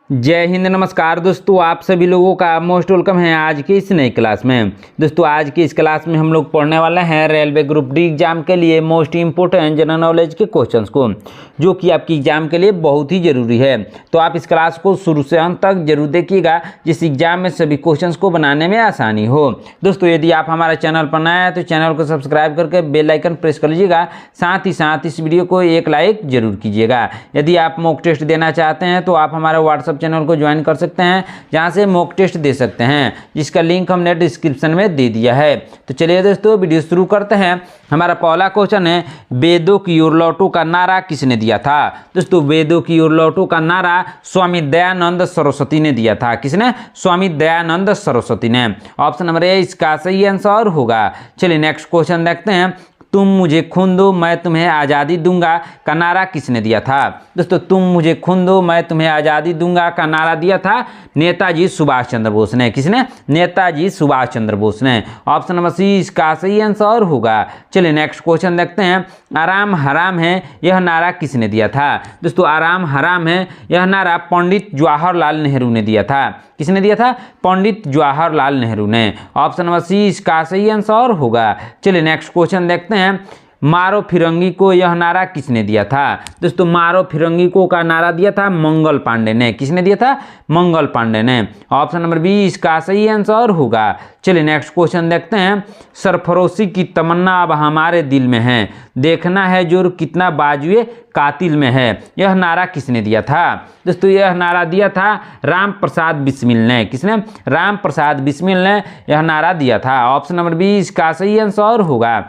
जय हिंद। नमस्कार दोस्तों, आप सभी लोगों का मोस्ट वेलकम है आज की इस नई क्लास में। दोस्तों आज की इस क्लास में हम लोग पढ़ने वाले हैं रेलवे ग्रुप डी एग्जाम के लिए मोस्ट इंपोर्टेंट जनरल नॉलेज के क्वेश्चंस को, जो कि आपकी एग्जाम के लिए बहुत ही ज़रूरी है। तो आप इस क्लास को शुरू से अंत तक जरूर देखिएगा, जिस एग्जाम में सभी क्वेश्चंस को बनाने में आसानी हो। दोस्तों यदि आप हमारे चैनल पर नए हैं तो चैनल को सब्सक्राइब करके बेल आइकन प्रेस कर लीजिएगा। साथ ही साथ इस वीडियो को एक लाइक जरूर कीजिएगा। यदि आप मॉक टेस्ट देना चाहते हैं तो आप हमारे व्हाट्सएप चैनल को ज्वाइन कर सकते हैं, जहां से मॉक टेस्ट दे सकते हैं, जिसका लिंक हमने डिस्क्रिप्शन में दे दिया है। तो चलिए दोस्तों वीडियो शुरू करते हैं। हमारा पहला क्वेश्चन है, वेदों की ओर लौटो का नारा किसने दिया था? दोस्तों वेदों की ओर लौटो का नारा स्वामी दयानंद सरस्वती ने दिया था। किसने? स्वामी दयानंद सरस्वती ने। ऑप्शन नंबर ए इसका सही आंसर होगा। चलिए नेक्स्ट क्वेश्चन देखते हैं। तुम मुझे खून दो मैं तुम्हें आज़ादी दूंगा का नारा किसने दिया था? दोस्तों तुम मुझे खून दो मैं तुम्हें आज़ादी दूंगा का नारा दिया था नेताजी सुभाष चंद्र बोस ने। किसने? नेताजी सुभाष चंद्र बोस ने। ऑप्शन नंबर सी इसका सही आंसर होगा। चलिए नेक्स्ट क्वेश्चन देखते हैं। आराम हराम है यह नारा किसने दिया था? दोस्तों आराम हराम है यह नारा पंडित जवाहरलाल नेहरू ने दिया था। किसने दिया था? पंडित जवाहरलाल नेहरू ने। ऑप्शन नंबर सी इसका सही आंसर होगा। चलिए नेक्स्ट क्वेश्चन देखते हैं। मारो फिरंगी को यह नारा किसने दिया था? दोस्तों मारो फिरंगी को का नारा दिया था मंगल पांडे ने। किसने दिया था? मंगल पांडे ने। ऑप्शन नंबर बी इसका सही आंसर होगा। चलिए नेक्स्ट क्वेश्चन देखते हैं। सरफरोशी की तमन्ना अब हमारे दिल में है, देखना है जोर कितना बाजुए कातिल में है, यह नारा किसने दिया था? दोस्तों यह नारा दिया था राम प्रसाद बिस्मिल ने। किसने? राम प्रसाद बिस्मिल ने यह नारा दिया था। ऑप्शन नंबर बी इसका सही आंसर होगा।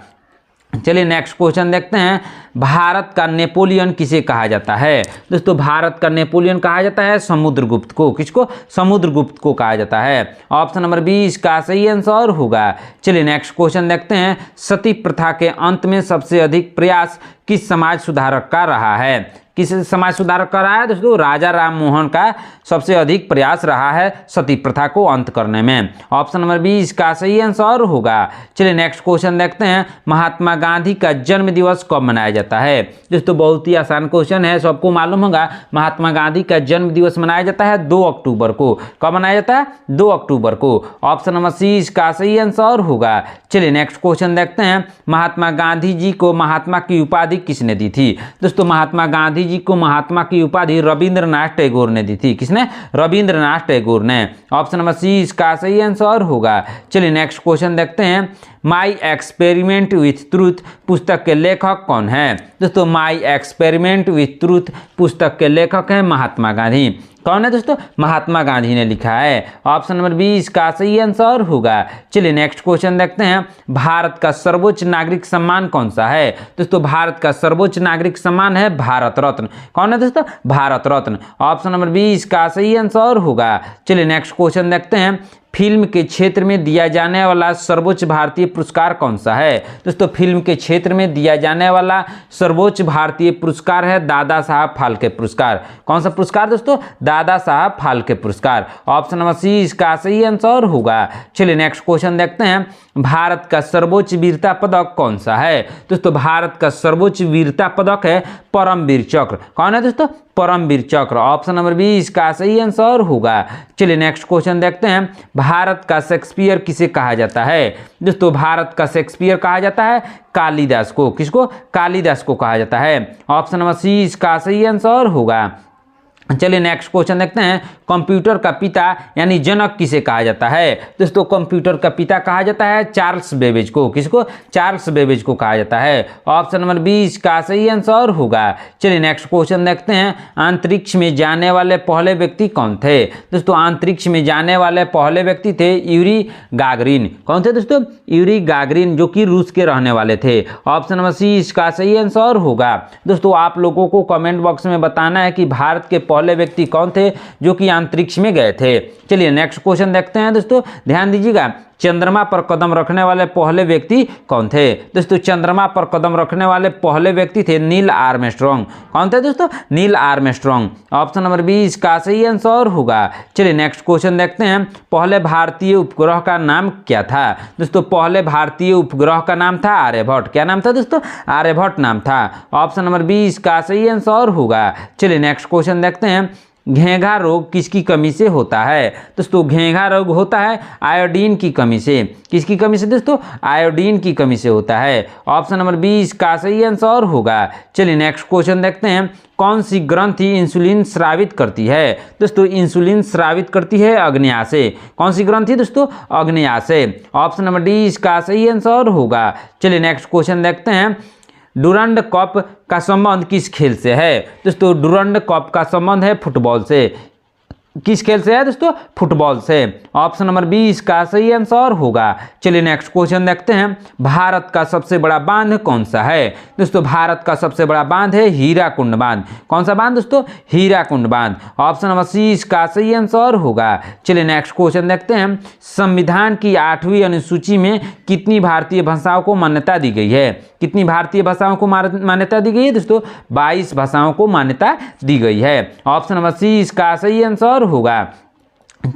चलिए नेक्स्ट क्वेश्चन देखते हैं। भारत का नेपोलियन किसे कहा जाता है? दोस्तों भारत का नेपोलियन कहा जाता है समुद्रगुप्त को। किसको? समुद्रगुप्त को कहा जाता है। ऑप्शन नंबर बी इसका सही आंसर होगा। चलिए नेक्स्ट क्वेश्चन देखते हैं। सती प्रथा के अंत में सबसे अधिक प्रयास किस समाज सुधारक का रहा है? किस समाज सुधारक का रहा है? दोस्तों राजा राम मोहन का सबसे अधिक प्रयास रहा है सती प्रथा को अंत करने में। ऑप्शन नंबर बी इसका सही आंसर होगा। चलिए नेक्स्ट क्वेश्चन देखते हैं। महात्मा गांधी का जन्म दिवस कब मनाया जाता है? दोस्तों बहुत ही आसान क्वेश्चन है, सबको मालूम होगा। महात्मा गांधी का जन्म दिवस मनाया जाता है 2 अक्टूबर को। कब मनाया जाता है? 2 अक्टूबर को। ऑप्शन नंबर सी इसका सही आंसर होगा। चलिए नेक्स्ट क्वेश्चन देखते हैं। महात्मा गांधी जी को महात्मा की उपाधि किसने दी थी? दोस्तों महात्मा गांधी जी को महात्मा की उपाधि रविंद्रनाथ टैगोर ने दी थी। किसने? रविंद्रनाथ टैगोर ने। ऑप्शन नंबर सी इसका सही आंसर होगा। चलिए नेक्स्ट क्वेश्चन देखते हैं। माई एक्सपेरिमेंट विथ ट्रूथ पुस्तक के लेखक कौन है? दोस्तों माई एक्सपेरिमेंट विथ ट्रूथ पुस्तक के लेखक हैं महात्मा गांधी। कौन है दोस्तों? महात्मा गांधी ने लिखा है। ऑप्शन नंबर बी इसका सही आंसर होगा। चलिए नेक्स्ट क्वेश्चन देखते हैं। भारत का सर्वोच्च नागरिक सम्मान कौन सा है? दोस्तों भारत का सर्वोच्च नागरिक सम्मान है भारत रत्न। कौन है दोस्तों? Bharat Ratna. Option number B इसका सही आंसर होगा। चलिए नेक्स्ट क्वेश्चन देखते हैं। फिल्म के क्षेत्र में दिया जाने वाला सर्वोच्च भारतीय पुरस्कार कौन सा है? दोस्तों फिल्म के क्षेत्र में दिया जाने वाला सर्वोच्च भारतीय पुरस्कार है दादा साहब फाल्के पुरस्कार। कौन सा पुरस्कार दोस्तों? दादा साहब फाल्के पुरस्कार। ऑप्शन नंबर सी इसका सही आंसर होगा। चलिए नेक्स्ट क्वेश्चन देखते हैं। भारत का सर्वोच्च वीरता पदक कौन सा है? दोस्तों भारत का सर्वोच्च वीरता पदक है परमवीर चक्र। कौन है दोस्तों? परमवीर चक्र। ऑप्शन नंबर बी इसका सही आंसर होगा। चलिए नेक्स्ट क्वेश्चन देखते हैं। भारत का शेक्सपियर किसे कहा जाता है? दोस्तों भारत का शेक्सपियर कहा जाता है कालिदास को। किसको? कालिदास को कहा जाता है। ऑप्शन नंबर सी इसका सही आंसर होगा। चलिए नेक्स्ट क्वेश्चन देखते हैं। कंप्यूटर का पिता यानी जनक किसे कहा जाता है? दोस्तों कंप्यूटर का पिता कहा जाता है चार्ल्स बेबेज को। किसको? चार्ल्स बेबेज को कहा जाता है। ऑप्शन नंबर बी इसका सही आंसर होगा। चलिए नेक्स्ट क्वेश्चन देखते हैं। अंतरिक्ष में जाने वाले पहले व्यक्ति कौन थे? दोस्तों अंतरिक्ष में जाने वाले पहले व्यक्ति थे यूरी गागरिन। कौन थे दोस्तों? यूरी गागरिन, जो कि रूस के रहने वाले थे। ऑप्शन नंबर सी इसका सही आंसर होगा। दोस्तों आप लोगों को कमेंट बॉक्स में बताना है कि भारत के पहले व्यक्ति कौन थे जो कि अंतरिक्ष में गए थे। चलिए नेक्स्ट क्वेश्चन देखते हैं। दोस्तों ध्यान दीजिएगा। चंद्रमा पर कदम रखने वाले पहले व्यक्ति कौन थे? दोस्तों चंद्रमा पर कदम रखने वाले पहले व्यक्ति थे नील आर्मस्ट्रॉन्ग। कौन थे दोस्तों? Neil Armstrong. Option number B इसका सही आंसर होगा। चलिए नेक्स्ट क्वेश्चन देखते हैं। पहले भारतीय उपग्रह का नाम क्या था? दोस्तों पहले भारतीय उपग्रह का नाम था आर्यभट्ट। क्या नाम था दोस्तों? आर्यभट्ट नाम था। ऑप्शन नंबर बी इसका सही आंसर होगा। चलिए नेक्स्ट क्वेश्चन देखते हैं। घेंघा रोग किसकी कमी से होता है? दोस्तों घेंघा रोग होता है आयोडीन की कमी से। किसकी कमी से दोस्तों? आयोडीन की कमी से होता है। ऑप्शन नंबर 20 का सही आंसर होगा। चलिए नेक्स्ट क्वेश्चन देखते हैं। कौन सी ग्रंथि इंसुलिन स्रावित करती है? दोस्तों इंसुलिन स्रावित करती है अग्न्याशय। कौन सी ग्रंथि दोस्तों? अग्न्याशय। ऑप्शन नंबर डी इसका सही आंसर होगा। चलिए नेक्स्ट क्वेश्चन देखते हैं। डुरंड कप का संबंध किस खेल से है? दोस्तों डुरंड कप का संबंध है फुटबॉल से। किस खेल से है दोस्तों? फुटबॉल से। ऑप्शन नंबर 20 का सही आंसर होगा। चलिए नेक्स्ट क्वेश्चन देखते हैं। भारत का सबसे बड़ा बांध कौन सा है? दोस्तों भारत का सबसे बड़ा बांध है हीराकुंड बांध। कौन सा बांध दोस्तों? हीराकुंड बांध। ऑप्शन नंबर सी इसका सही आंसर होगा। चलिए नेक्स्ट क्वेश्चन देखते हैं। संविधान की 8वीं अनुसूची में कितनी भारतीय भाषाओं को मान्यता दी गई है? कितनी भारतीय भाषाओं को मान्यता दी गई है दोस्तों? 22 भाषाओं को मान्यता दी गई है। ऑप्शन नंबर सी इसका सही आंसर होगा।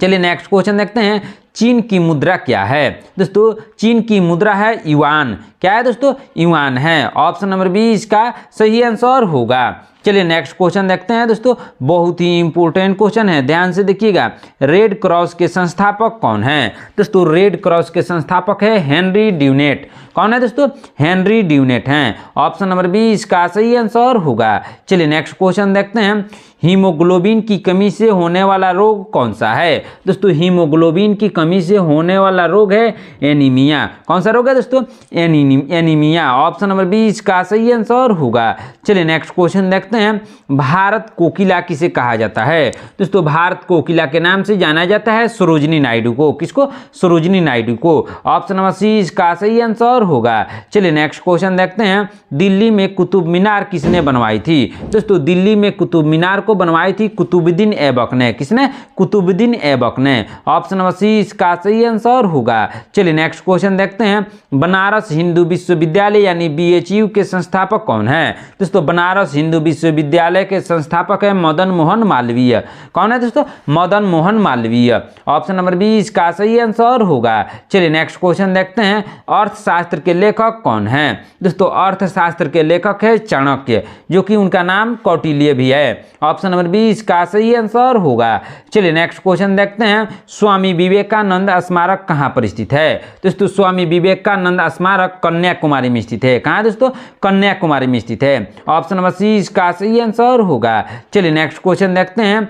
चलिए नेक्स्ट क्वेश्चन देखते हैं। चीन की मुद्रा क्या है? दोस्तों चीन की मुद्रा है युआन। क्या है दोस्तों? युआन है। ऑप्शन नंबर 20 का सही आंसर होगा। चलिए नेक्स्ट क्वेश्चन देखते हैं दोस्तों। बहुत ही इंपॉर्टेंट क्वेश्चन है, ध्यान से देखिएगा। रेड क्रॉस के संस्थापक कौन है? दोस्तों रेड क्रॉस के संस्थापक है हेनरी ड्यूनेट। कौन है दोस्तों? हेनरी ड्यूनेट हैं। ऑप्शन नंबर 20 का सही आंसर होगा। चलिए नेक्स्ट क्वेश्चन देखते हैं। हीमोग्लोबिन की कमी से होने वाला रोग कौन सा है? दोस्तों हीमोग्लोबिन की कमी से होने वाला रोग है एनीमिया। कौन सा रोग है दोस्तों? एनीमिया। ऑप्शन नंबर 20 का सही आंसर होगा। चलिए नेक्स्ट क्वेश्चन देखते हैं। भारत कोकिला किसे कहा जाता है? दोस्तों भारत कोकिला के नाम से जाना जाता है सरोजिनी नायडू को। किसको? सरोजिनी नायडू को। ऑप्शन नंबर सी इसका सही आंसर होगा। चलिए नेक्स्ट क्वेश्चन देखते हैं। दिल्ली में कुतुब मीनार किसने बनवाई थी? दोस्तों दिल्ली में कुतुब मीनार को बनवाई थी कुतुबुद्दीन ऐबक ने। किसने? कुतुबुद्दीन ऐबक ने। ऑप्शन नंबर सी इसका सही आंसर होगा। चलिए नेक्स्ट क्वेश्चन देखते हैं। बनारस हिंदू विश्वविद्यालय यानी BHU के संस्थापक कौन है? दोस्तों बनारस हिंदू विश्वविद्यालय के संस्थापक है मदन मोहन मालवीय। कौन है दोस्तों? मदन मोहन मालवीय। ऑप्शन नंबर 20 का सही आंसर होगा। चलिए नेक्स्ट क्वेश्चन देखते हैं। अर्थशास्त्र के लेखक कौन है? दोस्तों अर्थशास्त्र के लेखक है चाणक्य, जो कि उनका नाम कौटिल्य भी है। ऑप्शन नंबर 20 का सही आंसर होगा। चलिए नेक्स्ट क्वेश्चन देखते हैं। स्वामी विवेकानंद स्मारक कहाँ पर स्थित है? दोस्तों स्वामी विवेकानंद स्मारक कन्याकुमारी में स्थित है। कहाँ दोस्तों? कन्याकुमारी में स्थित है। ऑप्शन नंबर सी इसका सही आंसर होगा। चलिए नेक्स्ट क्वेश्चन देखते हैं।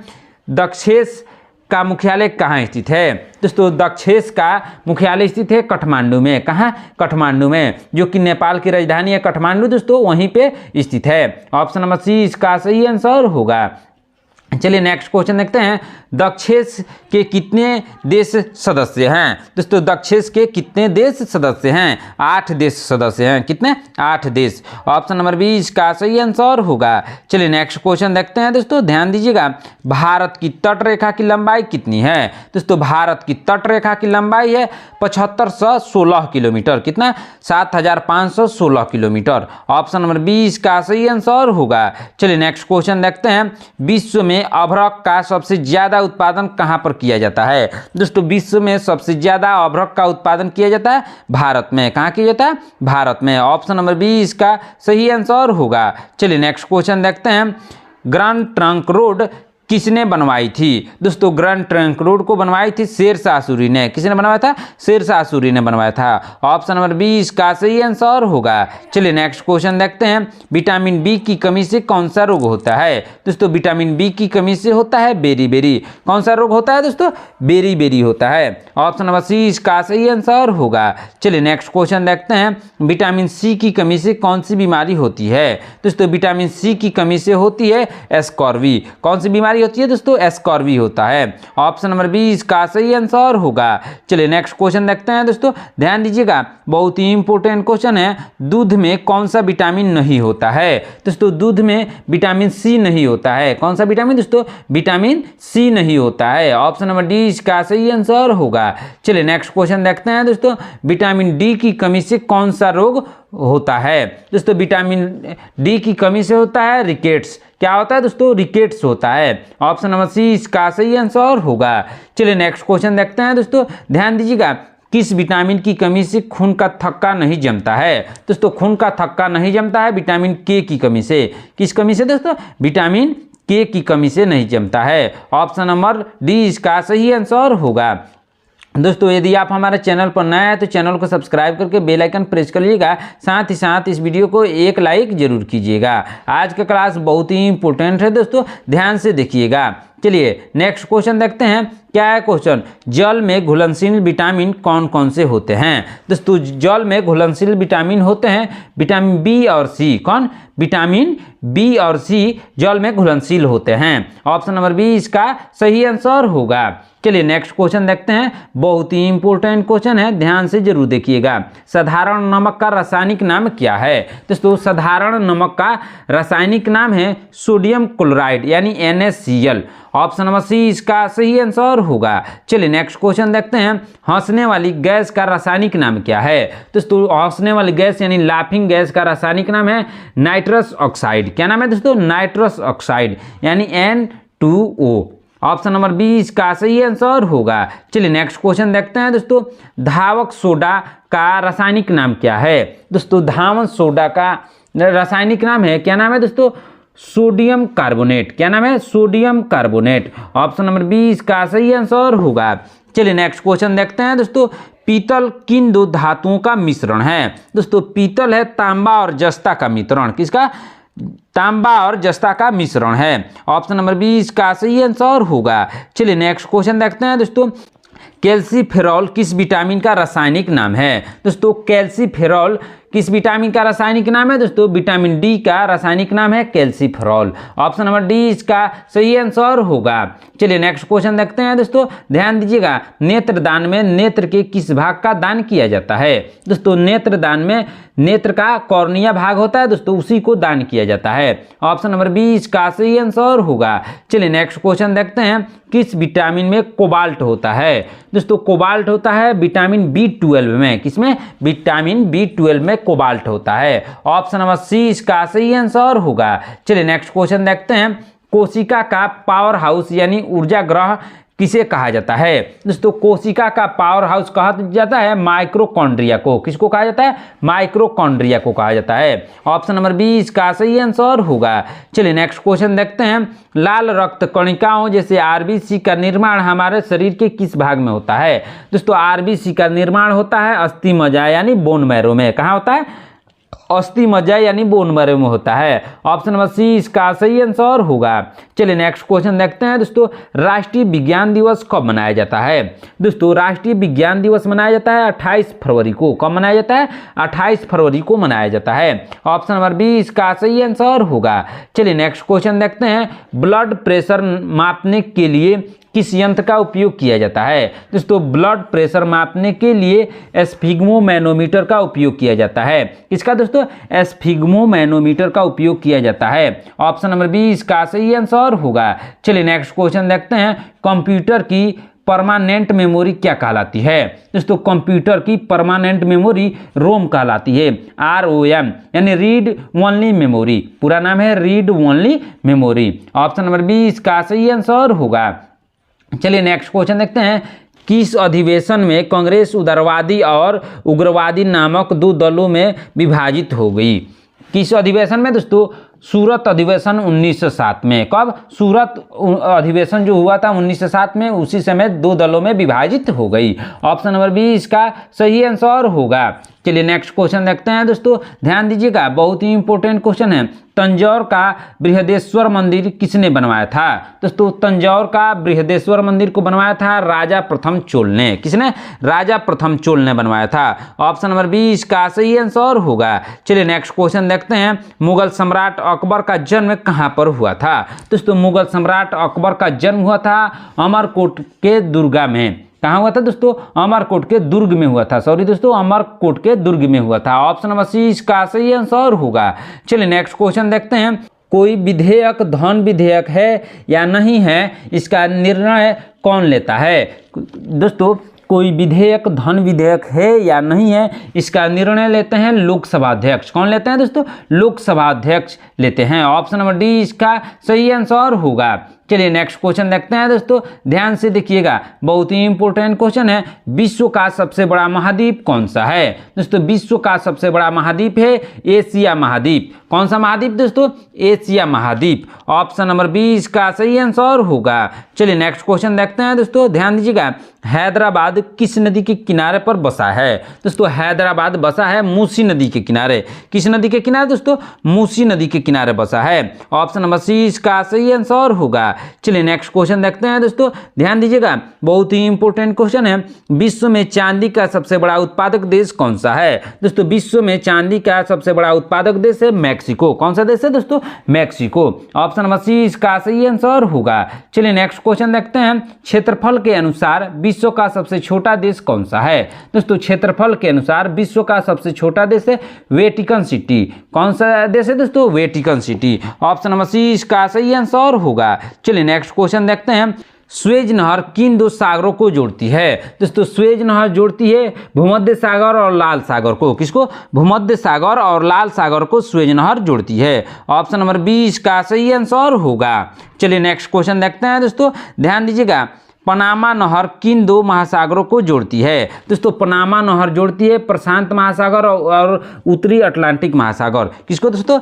दक्षेस का मुख्यालय कहाँ स्थित है? दोस्तों दक्षेस का मुख्यालय स्थित है काठमांडू में। कहाँ? काठमांडू में, जो कि नेपाल की राजधानी है काठमांडू दोस्तों, वहीं पे स्थित है। ऑप्शन नंबर सी इसका सही आंसर होगा। चलिए नेक्स्ट क्वेश्चन देखते हैं। दक्षेस के कितने देश सदस्य हैं? दोस्तों दक्षेस के कितने देश सदस्य हैं? 8 देश सदस्य हैं। कितने? 8 देश। ऑप्शन नंबर 20 का सही आंसर होगा। चलिए नेक्स्ट क्वेश्चन देखते हैं दोस्तों, ध्यान दीजिएगा। भारत की तट रेखा की लंबाई कितनी है? दोस्तों भारत की तट रेखा की लंबाई है 7516 किलोमीटर। कितना? 7516 किलोमीटर। ऑप्शन नंबर 20 का सही आंसर होगा। चलिए नेक्स्ट क्वेश्चन देखते हैं। विश्व में अभ्रक का सबसे ज्यादा उत्पादन कहां पर किया जाता है? दोस्तों विश्व में सबसे ज्यादा अभ्रक का उत्पादन किया जाता है भारत में। कहां किया जाता है? भारत में। ऑप्शन नंबर 20 का सही आंसर होगा। चलिए नेक्स्ट क्वेश्चन देखते हैं। ग्रैंड ट्रंक रोड किसने बनवाई थी? दोस्तों ग्रैंड ट्रंक रोड को बनवाई थी शेरशाह सूरी ने। किसने बनवाया था? शेरशाह सूरी ने बनवाया था। ऑप्शन नंबर 20 का सही आंसर होगा। चलिए नेक्स्ट क्वेश्चन देखते हैं। विटामिन बी की कमी से कौन सा रोग होता है? दोस्तों विटामिन बी की कमी से होता है बेरी। कौन सा रोग होता है दोस्तों? बेरी होता है। ऑप्शन नंबर सी इसका सही आंसर होगा। चलिए नेक्स्ट क्वेश्चन देखते हैं। विटामिन सी की कमी से कौन सी बीमारी होती है? दोस्तों विटामिन सी की कमी से होती है स्कॉर्वी। कौन सी बीमारी होती है दोस्तों? स्कॉर्वी होता है। ऑप्शन नंबर 20 का सही आंसर होगा। चलिए नेक्स्ट क्वेश्चन देखते हैं दोस्तों, ध्यान दीजिएगा, बहुत ही इंपॉर्टेंट क्वेश्चन है। दूध में कौन सा विटामिन नहीं होता है? दोस्तों दूध में विटामिन सी नहीं होता है। कौन सा विटामिन दोस्तों? विटामिन सी नहीं होता है। ऑप्शन नंबर डी इसका सही आंसर होगा। चलिए नेक्स्ट क्वेश्चन देखते हैं दोस्तों, विटामिन डी की कमी से कौन सा रोग होता है? दोस्तों विटामिन डी की कमी से होता है रिकेट्स। क्या होता है दोस्तों? रिकेट्स होता है। ऑप्शन नंबर सी इसका सही आंसर होगा। चलिए नेक्स्ट क्वेश्चन देखते हैं दोस्तों, ध्यान दीजिएगा, किस विटामिन की कमी से खून का थक्का नहीं जमता है? दोस्तों खून का थक्का नहीं जमता है विटामिन के की कमी से। किस कमी से दोस्तों? विटामिन के की कमी से नहीं जमता है। ऑप्शन नंबर डी इसका सही आंसर होगा। दोस्तों यदि आप हमारे चैनल पर नए हैं तो चैनल को सब्सक्राइब करके बेल आइकन प्रेस कर लीजिएगा, साथ ही साथ इस वीडियो को एक लाइक जरूर कीजिएगा। आज का क्लास बहुत ही इंपॉर्टेंट है दोस्तों, ध्यान से देखिएगा। चलिए नेक्स्ट क्वेश्चन देखते हैं। क्या है क्वेश्चन? जल में घुलनशील विटामिन कौन कौन से होते हैं? दोस्तों जल में घुलनशील विटामिन होते हैं विटामिन बी और सी। कौन? विटामिन बी और सी जल में घुलनशील होते हैं। ऑप्शन नंबर बी इसका सही आंसर होगा। चलिए नेक्स्ट क्वेश्चन देखते हैं। बहुत ही इंपॉर्टेंट क्वेश्चन है, ध्यान से जरूर देखिएगा। साधारण नमक का रासायनिक नाम क्या है? दोस्तों साधारण नमक का रासायनिक नाम है सोडियम क्लोराइड यानी NaCl। ऑप्शन नंबर सी इसका सही आंसर होगा। चलिए नेक्स्ट क्वेश्चन देखते हैं। हंसने वाली गैस का रासायनिक नाम क्या है? दोस्तों हंसने वाली गैस यानी लाफिंग गैस का रासायनिक नाम है नाइट्रस ऑक्साइड। क्या नाम है दोस्तों? नाइट्रस ऑक्साइड यानी N2O। ऑप्शन नंबर बी इसका सही आंसर होगा। चलिए नेक्स्ट क्वेश्चन देखते हैं दोस्तों। धावक सोडा का रासायनिक नाम क्या है? दोस्तों धावक सोडा का रासायनिक नाम है, क्या नाम है दोस्तों? Sodium carbonate. क्या नाम है? Sodium carbonate. Option number B इसका सही आंसर होगा। चलिए नेक्स्ट क्वेश्चन देखते हैं दोस्तों। पीतल किन दो धातुओं का मिश्रण है? दोस्तों पीतल है तांबा और जस्ता का मिश्रण। किसका? तांबा और जस्ता का मिश्रण है। ऑप्शन नंबर बी इसका सही आंसर होगा। चलिए नेक्स्ट क्वेश्चन देखते हैं दोस्तों। कैल्सीफेरॉल किस विटामिन का रासायनिक नाम है? दोस्तों कैल्सीफेरॉल किस विटामिन का रासायनिक नाम है? दोस्तों विटामिन डी का रासायनिक नाम है कैल्सीफेरॉल। ऑप्शन नंबर डी इसका सही आंसर होगा। चलिए नेक्स्ट क्वेश्चन देखते हैं दोस्तों, ध्यान दीजिएगा। नेत्रदान में नेत्र के किस भाग का दान किया जाता है? दोस्तों नेत्रदान में नेत्र का कॉर्निया भाग होता है दोस्तों, उसी को दान किया जाता है। ऑप्शन नंबर बी इसका सही आंसर होगा। चलिए नेक्स्ट क्वेश्चन देखते हैं। किस विटामिन में कोबाल्ट होता है? दोस्तों कोबाल्ट होता है विटामिन B12 में। किसमें? विटामिन B12 में कोबाल्ट होता है। ऑप्शन नंबर सी इसका सही आंसर होगा। चलिए नेक्स्ट क्वेश्चन देखते हैं। कोशिका का पावर हाउस यानी ऊर्जा ग्रह किसे कहा जाता है? दोस्तों कोशिका का पावर हाउस कहा जाता है माइक्रोकॉन्ड्रिया को। किसको कहा जाता है? माइक्रोकॉन्ड्रिया को कहा जाता है। ऑप्शन नंबर बी इसका सही आंसर होगा। चलिए नेक्स्ट क्वेश्चन देखते हैं। लाल रक्त कणिकाओं जैसे RBC का निर्माण हमारे शरीर के किस भाग में होता है? दोस्तों RBC का निर्माण होता है अस्थि मज्जा यानी बोन मैरो में। कहाँ होता है? अस्थि मज्जा यानी बोन मैरो में होता है। ऑप्शन नंबर सी इसका सही आंसर होगा। चलिए नेक्स्ट क्वेश्चन देखते हैं दोस्तों। राष्ट्रीय विज्ञान दिवस कब मनाया जाता है? दोस्तों राष्ट्रीय विज्ञान दिवस मनाया जाता है 28 फरवरी को। कब मनाया जाता है? 28 फरवरी को मनाया जाता है। ऑप्शन नंबर बी इसका सही आंसर होगा। चलिए नेक्स्ट क्वेश्चन देखते हैं। ब्लड प्रेशर मापने के लिए किस यंत्र का उपयोग किया जाता है? दोस्तों ब्लड प्रेशर मापने के लिए स्फिग्मोमैनोमीटर का उपयोग किया जाता है। किसका दोस्तों? स्फिग्मोमैनोमीटर का उपयोग किया जाता है। ऑप्शन नंबर बी इसका सही आंसर होगा। चलिए नेक्स्ट क्वेश्चन देखते हैं। कंप्यूटर की परमानेंट मेमोरी क्या कहलाती है? दोस्तों कंप्यूटर की परमानेंट मेमोरी रोम कहलाती है। ROM यानी रीड ओनली मेमोरी। पूरा नाम है read only memory. Option number B इसका सही आंसर होगा। चलिए नेक्स्ट क्वेश्चन देखते हैं। किस अधिवेशन में कांग्रेस उदारवादी और उग्रवादी नामक दो दलों में विभाजित हो गई? किस अधिवेशन में दोस्तों? सूरत अधिवेशन 1907 में। कब? सूरत अधिवेशन जो हुआ था 1907 में, उसी समय दो दलों में विभाजित हो गई। ऑप्शन नंबर बी इसका सही आंसर होगा। चलिए नेक्स्ट क्वेश्चन देखते हैं दोस्तों, ध्यान दीजिएगा, बहुत ही इंपॉर्टेंट क्वेश्चन है। तंजौर का बृहदेश्वर मंदिर किसने बनवाया था? दोस्तों तंजौर का बृहदेश्वर मंदिर को बनवाया था राजा प्रथम चोल ने। किसने? राजा प्रथम चोल ने बनवाया था। ऑप्शन नंबर बी इसका सही आंसर होगा। चलिए नेक्स्ट क्वेश्चन देखते हैं। मुगल सम्राट अकबर का जन्म कहाँ पर हुआ था? दोस्तों मुगल सम्राट अकबर का जन्म हुआ था अमरकोट के दुर्गा में। कहाँ हुआ था दोस्तों? अमरकोट के दुर्ग में हुआ था। सॉरी दोस्तों, अमरकोट के दुर्ग में हुआ था। ऑप्शन नंबर सी इसका सही आंसर होगा। चलिए नेक्स्ट क्वेश्चन देखते हैं। कोई विधेयक धन विधेयक है या नहीं है, इसका निर्णय कौन लेता है? दोस्तों कोई विधेयक धन विधेयक है या नहीं है, इसका निर्णय लेते हैं लोकसभा अध्यक्ष। कौन लेते हैं दोस्तों? लोकसभा अध्यक्ष लेते हैं। ऑप्शन नंबर डी इसका सही आंसर होगा। चलिए नेक्स्ट क्वेश्चन देखते हैं दोस्तों, ध्यान से देखिएगा, बहुत ही इंपॉर्टेंट क्वेश्चन है। विश्व का सबसे बड़ा महाद्वीप कौन सा है? दोस्तों विश्व का सबसे बड़ा महाद्वीप है एशिया महाद्वीप। कौन सा महाद्वीप दोस्तों? एशिया महाद्वीप। ऑप्शन नंबर 20 का सही आंसर होगा। चलिए नेक्स्ट क्वेश्चन देखते हैं दोस्तों, ध्यान दीजिएगा, हैदराबाद किस नदी के किनारे पर बसा है? दोस्तों हैदराबाद बसा है मूसी नदी के किनारे। किस नदी के किनारे दोस्तों? मूसी नदी के किनारे बसा है। ऑप्शन नंबर सी इसका सही आंसर होगा। चलिए नेक्स्ट क्वेश्चन देखते हैं दोस्तों, ध्यान दीजिएगा, बहुत ही इंपॉर्टेंट क्वेश्चन है। विश्व में चांदी का सबसे बड़ा उत्पादक देश कौन सा है? दोस्तों विश्व में चांदी का सबसे बड़ा उत्पादक देश है मैक्सिको। कौन सा देश है दोस्तों? मैक्सिको। ऑप्शन नंबर सी इसका सही आंसर होगा। चलिए नेक्स्ट क्वेश्चन देखते हैं, क्षेत्रफल के अनुसार विश्व का सबसे छोटा देश कौन सा है? दोस्तों क्षेत्रफल के अनुसार विश्व का सबसे छोटा देश है वेटिकन सिटी। कौन सा देश है दोस्तों? Vatican City. Option number C इसका सही आंसर होगा। चलिए नेक्स्ट क्वेश्चन देखते हैं, स्वेज नहर किन दो सागरों को जोड़ती है? दोस्तों स्वेज नहर जोड़ती है भूमध्य सागर और लाल सागर को। किसको? भूमध्य सागर और लाल सागर को स्वेज नहर जोड़ती है। ऑप्शन नंबर 20 का सही आंसर होगा। चलिए नेक्स्ट क्वेश्चन देखते हैं दोस्तों, ध्यान दीजिएगा, पनामा नहर किन दो महासागरों को जोड़ती है? दोस्तों पनामा नहर जोड़ती है प्रशांत महासागर और उत्तरी अटलांटिक महासागर। किसको दोस्तों?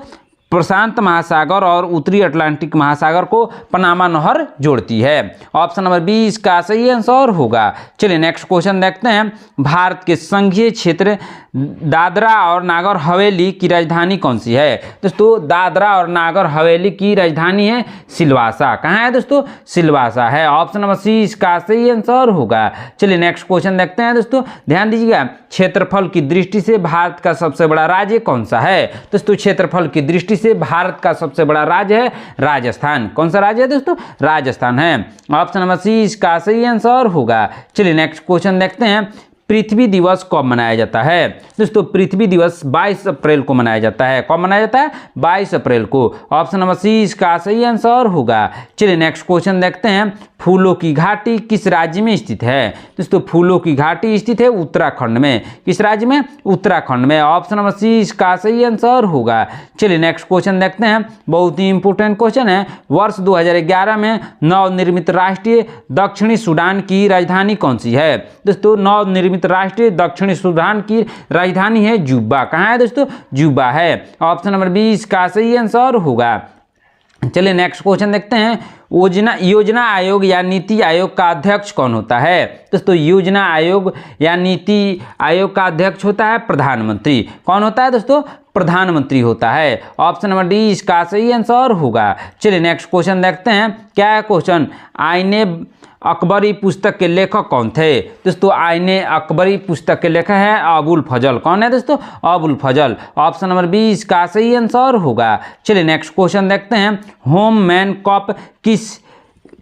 प्रशांत महासागर और उत्तरी अटलांटिक महासागर को पनामा नहर जोड़ती है। ऑप्शन नंबर 20 का सही आंसर होगा। चलिए नेक्स्ट क्वेश्चन देखते हैं, भारत के संघीय क्षेत्र दादरा और नागर हवेली की राजधानी कौन सी है? दोस्तों दादरा और नागर हवेली की राजधानी है सिलवासा। कहाँ है दोस्तों? सिलवासा है। ऑप्शन नंबर सी इसका सही आंसर होगा। चलिए नेक्स्ट क्वेश्चन देखते हैं दोस्तों, ध्यान दीजिएगा, क्षेत्रफल की दृष्टि से भारत का सबसे बड़ा राज्य कौन सा है? दोस्तों क्षेत्रफल की दृष्टि से भारत का सबसे बड़ा राज्य है राजस्थान। कौन सा राज्य है दोस्तों? राजस्थान है। ऑप्शन नंबर सी इसका सही आंसर होगा। चलिए नेक्स्ट क्वेश्चन देखते हैं, पृथ्वी दिवस कब मनाया जाता है? दोस्तों पृथ्वी दिवस 22 अप्रैल को मनाया जाता है। कब मनाया जाता है? 22 अप्रैल को। ऑप्शन नंबर सी इसका सही आंसर होगा। चलिए नेक्स्ट क्वेश्चन देखते हैं, फूलों की घाटी किस राज्य में स्थित है? दोस्तों फूलों की घाटी स्थित है उत्तराखंड में। किस राज्य में? उत्तराखंड में। ऑप्शन नंबर सी इसका सही आंसर होगा। चलिए नेक्स्ट क्वेश्चन देखते हैं, बहुत ही इंपॉर्टेंट क्वेश्चन है, वर्ष 2011 में नवनिर्मित राष्ट्रीय दक्षिणी सूडान की राजधानी कौन सी है? दोस्तों नवनिर्मित राष्ट्रीय दक्षिणी सूडान की राजधानी है जुब्बा। कहाँ है दोस्तों? जुब्बा है। ऑप्शन नंबर 20 का सही आंसर होगा। चलिए नेक्स्ट क्वेश्चन देखते हैं, योजना आयोग या नीति आयोग का अध्यक्ष कौन होता है? दोस्तों योजना आयोग या नीति आयोग का अध्यक्ष होता है प्रधानमंत्री। कौन होता है दोस्तों? प्रधानमंत्री होता है। ऑप्शन नंबर डी इसका सही आंसर होगा। चलिए नेक्स्ट क्वेश्चन देखते हैं, क्या है क्वेश्चन, आईने अकबरी पुस्तक के लेखक कौन थे? दोस्तों आईने अकबरी पुस्तक के लेखक है अबुल फजल। कौन है दोस्तों? अबुल फजल। ऑप्शन नंबर 20 का सही आंसर होगा। चलिए नेक्स्ट क्वेश्चन देखते हैं, होम मैन कप किस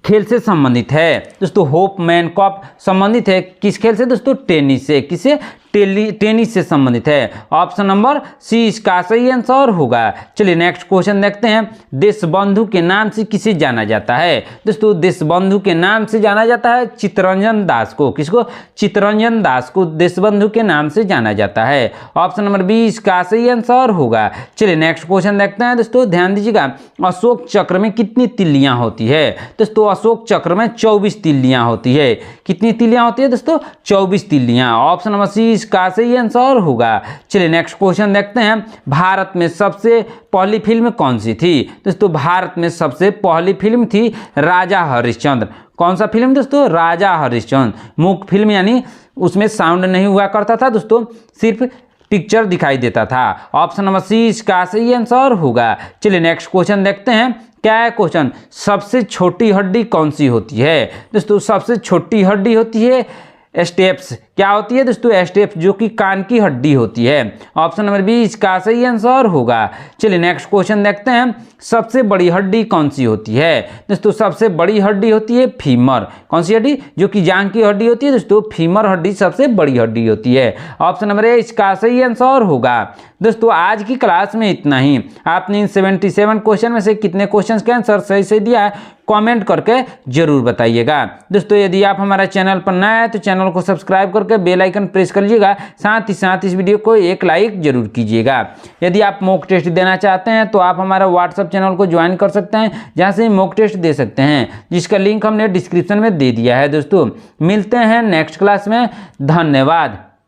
खेल से संबंधित है? दोस्तों होप मैन कप संबंधित है किस खेल से दोस्तों? टेनिस से। किसे? टेनिस से संबंधित है। ऑप्शन नंबर सी इसका सही आंसर होगा। चलिए नेक्स्ट क्वेश्चन देखते हैं, देशबंधु के नाम से किसे जाना जाता है? दोस्तों देशबंधु के नाम से जाना जाता है चित्तरंजन दास को। किसको? चित्तरंजन दास को देशबंधु के नाम से जाना जाता है। ऑप्शन नंबर 20 का सही आंसर होगा। चलिए नेक्स्ट क्वेश्चन देखते हैं दोस्तों, ध्यान दीजिएगा, अशोक चक्र में कितनी तिल्लियां होती है? दोस्तों अशोक चक्र में 24 तिल्लियां होती है। कितनी तिल्लियां होती है दोस्तों? 24 तिल्लियां। ऑप्शन नंबर सी इसका सही आंसर होगा। चलिए नेक्स्ट क्वेश्चन देखते हैं, भारत में सबसे पहली फिल्म कौन सी थी? दोस्तों भारत में सबसे पहली फिल्म थी राजा हरिश्चंद्र। कौन सा फिल्म दोस्तों? राजा हरिश्चंद्र। मूक फिल्म, यानी उसमें साउंड नहीं हुआ करता था दोस्तों, सिर्फ पिक्चर दिखाई देता था। ऑप्शन नंबर सी इसका सही आंसर होगा। चलिए नेक्स्ट क्वेश्चन देखते हैं, क्या है क्वेश्चन, सबसे छोटी हड्डी कौन सी होती है? दोस्तों सबसे छोटी हड्डी होती है स्टेप्स। क्या होती है दोस्तों? स्टेप्स, जो कि कान की हड्डी होती है। ऑप्शन नंबर 20 का सही आंसर होगा। चलिए नेक्स्ट क्वेश्चन देखते हैं, सबसे बड़ी हड्डी कौन सी होती है? दोस्तों सबसे बड़ी हड्डी होती है फीमर। कौन सी हड्डी? जो कि जांघ की हड्डी होती है दोस्तों, फीमर हड्डी सबसे बड़ी हड्डी होती है। ऑप्शन नंबर ए इसका सही आंसर होगा। दोस्तों आज की क्लास में इतना ही। आपने इन 77 क्वेश्चन में से कितने क्वेश्चन के आंसर सही से दिया है कमेंट करके जरूर बताइएगा। दोस्तों यदि आप हमारा चैनल पर नया है तो चैनल को सब्सक्राइब करके बेल आइकन प्रेस कर लीजिएगा, साथ ही साथ इस वीडियो को एक लाइक जरूर कीजिएगा। यदि आप मॉक टेस्ट देना चाहते हैं तो आप हमारा व्हाट्सएप चैनल को ज्वाइन कर सकते हैं, जहां से मॉक टेस्ट दे सकते हैं, जिसका लिंक हमने डिस्क्रिप्शन में दे दिया है। दोस्तों मिलते हैं नेक्स्ट क्लास में, धन्यवाद।